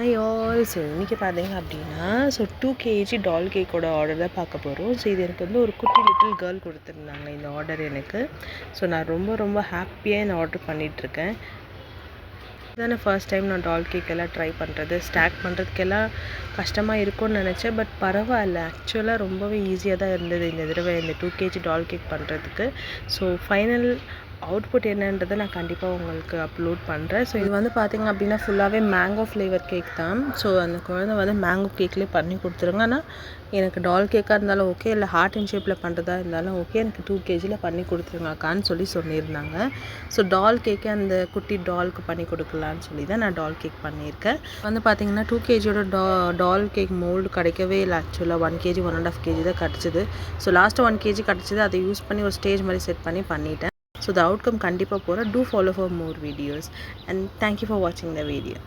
I also இன்றைக்கி பார்த்தீங்க அப்படின்னா 2 கேஜி டால் கேக்கோட ஆர்டர் தான் பார்க்க போகிறோம். ஸோ இது எனக்கு வந்து ஒரு குட்டி லிட்டில் கேர்ள் கொடுத்துருந்தாங்க இந்த ஆர்டர் எனக்கு. ஸோ நான் ரொம்ப ஹாப்பியாக இந்த ஆர்டர் பண்ணிகிட்ருக்கேன். இதுதானே ஃபர்ஸ்ட் டைம் நான் டால் கேக் எல்லாம் ட்ரை பண்ணுறது. ஸ்டாக் பண்ணுறதுக்கெல்லாம் கஷ்டமாக இருக்கும்னு நினச்சேன். பட் பரவாயில்ல, ஆக்சுவலாக ரொம்பவே ஈஸியாக தான் இருந்தது இந்த தடவை இந்த 2 கேஜி டால் கேக் பண்ணுறதுக்கு. ஸோ ஃபைனல் அவுட்புட் என்னன்றதை நான் கண்டிப்பாக உங்களுக்கு அப்லோட் பண்ணுறேன். ஸோ இது வந்து பார்த்திங்க அப்படின்னா ஃபுல்லாகவே மேங்கோ ஃப்ளேவர் கேக் தான். ஸோ அந்த குழந்தை வந்து மேங்கோ கேக்லேயே பண்ணி கொடுத்துருங்க. ஆனால் எனக்கு டால் கேக்காக இருந்தாலும் ஓகே, இல்லை ஹார்ட் அண்ட் ஷேப்பில் பண்ணுறதா இருந்தாலும் ஓகே, எனக்கு 2 கேஜியில் பண்ணி கொடுத்துருங்க அக்கான்னு சொல்லியிருந்தாங்க. ஸோ டால் கேக்கே அந்த குட்டி டால்க்கு பண்ணி கொடுக்கலான்னு சொல்லி தான் நான் டால் கேக் பண்ணியிருக்கேன். வந்து பார்த்திங்கன்னா 2 கேஜியோட டால் கேக் மோல்டு கிடைக்கவே இல்லை. ஆக்சுவலாக 1 கேஜி 1.5 கேஜி தான் கிடச்சிது. ஸோ லாஸ்ட்டு 1 கேஜி கிடச்சிது. அதை யூஸ் பண்ணி ஒரு ஸ்டேஜ் மாதிரி செட் பண்ணிட்டேன். So the outcome kandipa pora. Do follow for more videos and thank you for watching the video.